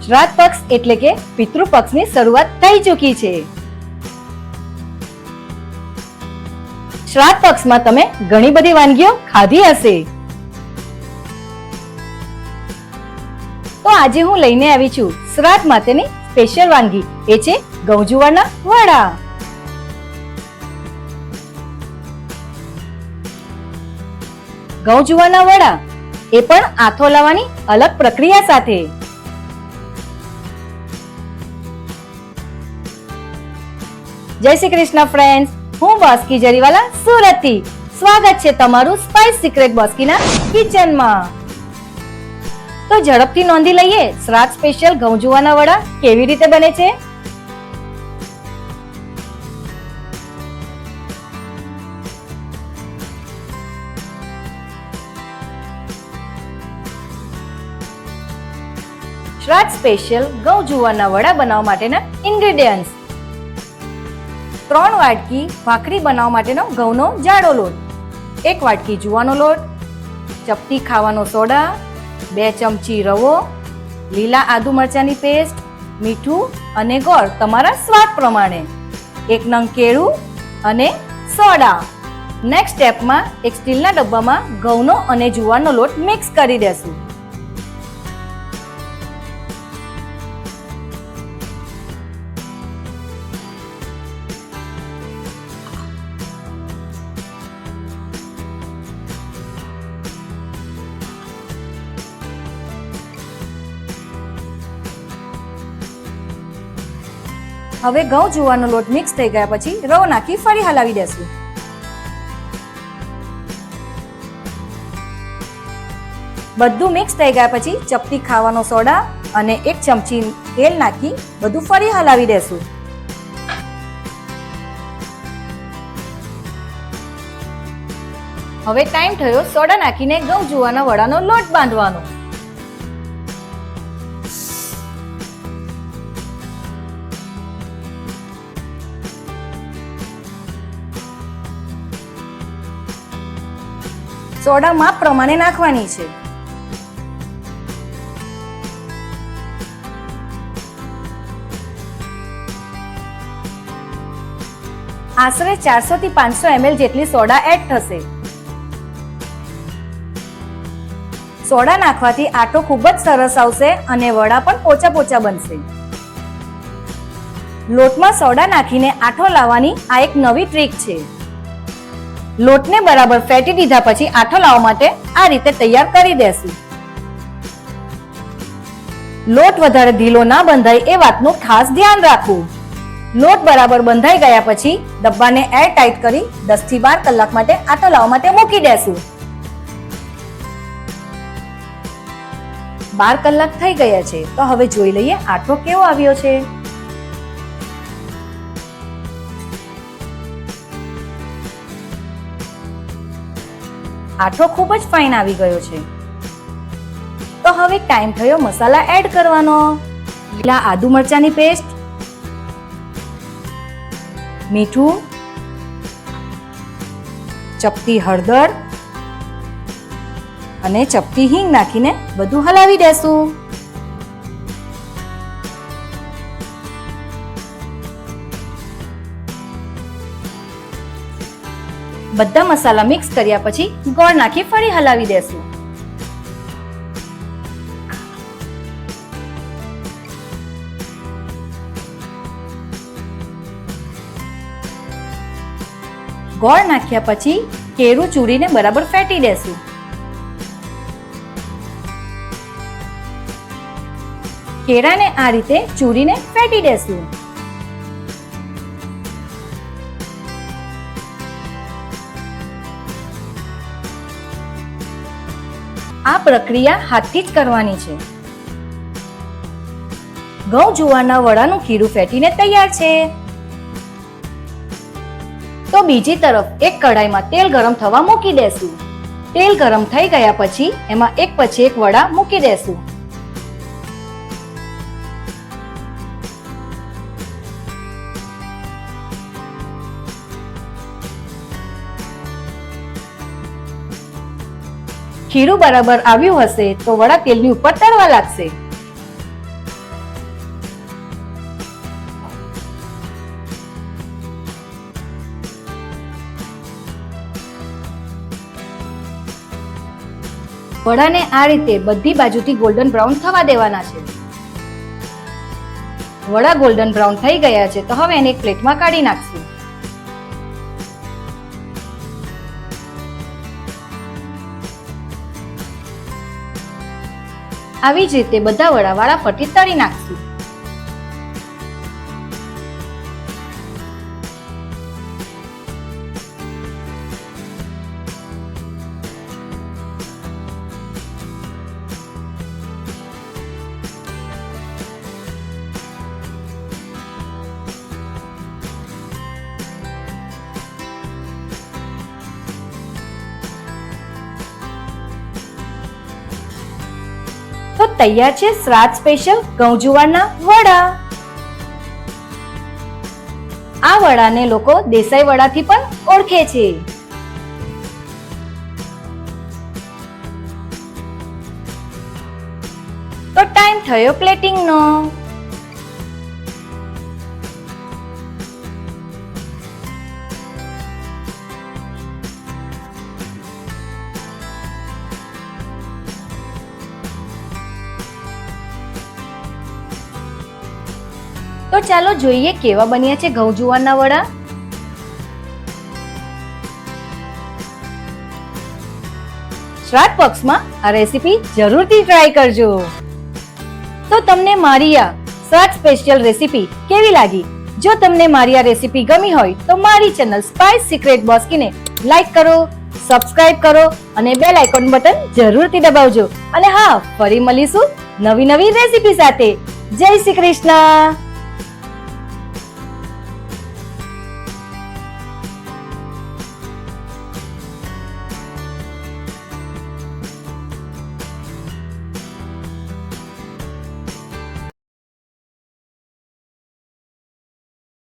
શ્રાદ્ધ પક્ષ એટલે કે પિતૃ પક્ષની શરૂઆત થઈ ચૂકી છે. શ્રાદ્ધ પક્ષમાં તમે ઘણી બધી વાનગીઓ ખાધી હશે. તો આજે હું લઈને આવી છું શ્રાદ્ધ માટેની સ્પેશિયલ વાનગી, એ છે ઘઉં જુવારના વડા. ઘઉં જુવારના વડા, એ પણ આથો લાવવાની અલગ પ્રક્રિયા સાથે. જય શ્રી કૃષ્ણ ફ્રેન્ડ્સ, હું બોસ્કી જરીવાલા સુરત થી. સ્વાગત છે તમારું સ્પાઇસ સિક્રેટ બોસ્કીના કિચનમાં. તો ઝડપથી નોંધી લઈએ શ્રાદ્ધ સ્પેશિયલ ઘઉં જુવારના વડા કેવી રીતે બને છે. શ્રાદ્ધ સ્પેશિયલ ઘઉં જુવારના વડા બનાવવા માટેના ઇન્ગ્રેડિયન્ટ્સ: 3 વાટકી ભાખરી બનાવવા માટેનો ઘઉંનો જાડો લોટ, 1 વાટકી જુવાનો લોટ, ચપટી ખાવાનો સોડા, 2 ચમચી રવો, લીલા આદુ મરચાની પેસ્ટ, મીઠું અને ગોળ તમારા સ્વાદ પ્રમાણે, 1 નંગ કેળું અને સોડા. નેક્સ્ટ સ્ટેપમાં એક સ્ટીલના ડબ્બામાં ઘઉંનો અને જુવારનો લોટ મિક્સ કરી દેશું. હવે ઘઉં જુવારનો લોટ મિક્સ થઈ ગયા પછી રવો નાખી ફરી હલાવી દેશું. બધું મિક્સ થઈ ગયા પછી ચપટી ખાવાનો સોડા અને 1 ચમચી તેલ નાખી બધું ફરી હલાવી દેશું. હવે ટાઈમ થયો સોડા નાખીને ઘઉં જુવારના વડાનો લોટ બાંધવાનો. સોડા માપ પ્રમાણે નાખવાની છે. આશરે 400 થી 500 ml જેટલી સોડા એડ થશે. સોડા નાખવાથી આટો ખૂબ જ સરસ આવશે અને વડા પણ પોચા પોચા બનશે. લોટમાં સોડા નાખીને આઠો લાવવાની આ એક નવી ટ્રીક છે. લોટને બરાબર ફેટી દીધા પછી આઠો લાવવા માટે આ રીતે તૈયાર કરી દેશું. લોટ વધારે ઢીલો ના બંધાય એ વાતનું ખાસ ધ્યાન રાખવું. લોટ બરાબર બંધાઈ ગયા પછી ડબ્બાને એર ટાઈટ કરી 10 થી 12 કલાક માટે આઠો લાવવા માટે મૂકી દેશું. 12 કલાક થઈ ગયા છે તો હવે જોઈ લઈએ આઠો કેવો આવ્યો છે. આઠો ખૂબ જ ફાઇન આવી ગયો છે. તો હવે ટાઈમ થયો મસાલા એડ કરવાનો. લીલા આદુ મરચાની પેસ્ટ, મીઠું, ચપટી હળદર અને ચપટી હિંગ નાખીને બધું હલાવી દેશું. બધા મસાલા મિક્સ કર્યા પછી ગોળ નાખી ફરી હલાવી દેશું. ગોળ નાખ્યા પછી કેળું ચૂરીને બરાબર ફેટી દેશું. કેળાને આ રીતે ચૂરીને ફેટી દેશું. આ પ્રક્રિયા હાથથી જ કરવાની છે. ઘઉં જુવારના વડાનું ખીરું ફેટીને તૈયાર છે. તો બીજી તરફ એક કઢાઈમાં તેલ ગરમ થવા મૂકી દેશું. તેલ ગરમ થઈ ગયા પછી એમાં એક પછી એક વડા મૂકી દેશું. ખીરું બરાબર આવ્યું હશે તો વડા તેલની ઉપર તળવા લાગશે. વડાને આ રીતે બધી બાજુથી ગોલ્ડન બ્રાઉન થવા દેવાના છે. વડા ગોલ્ડન બ્રાઉન થઈ ગયા છે તો હવે એને એક પ્લેટમાં કાઢી નાખશું. આવી જ રીતે બધા વડા વાળા ફરતી તળી નાખશું. તો તૈયાર છે શ્રાદ્ધ સ્પેશિયલ ઘઉં જુવારના વડા. આ વડાને લોકો દેસાઈ વડાથી પણ ઓળખે છે. તો ટાઈમ થયો પ્લેટિંગનો. તો ચાલો જોઈએ કેવા બન્યા છે ઘઉં જુવારના વડા. શ્રાદ્ધ પક્ષમાં આ રેસીપી જરૂરથી ટ્રાય કરજો. તો તમને મારી આ શ્રાદ્ધ સ્પેશિયલ રેસીપી કેવી લાગી? જો તમને મારી આ રેસીપી ગમી હોય તો મારી ચેનલ સ્પાઇસ સિક્રેટ બોસ્કીને લાઈક કરો, સબસ્ક્રાઇબ કરો અને બેલ આઇકોન બટન જરૂરથી દબાવજો. અને હા, ફરી મળીશું નવી રેસીપી સાથે. જય શ્રી કૃષ્ણ.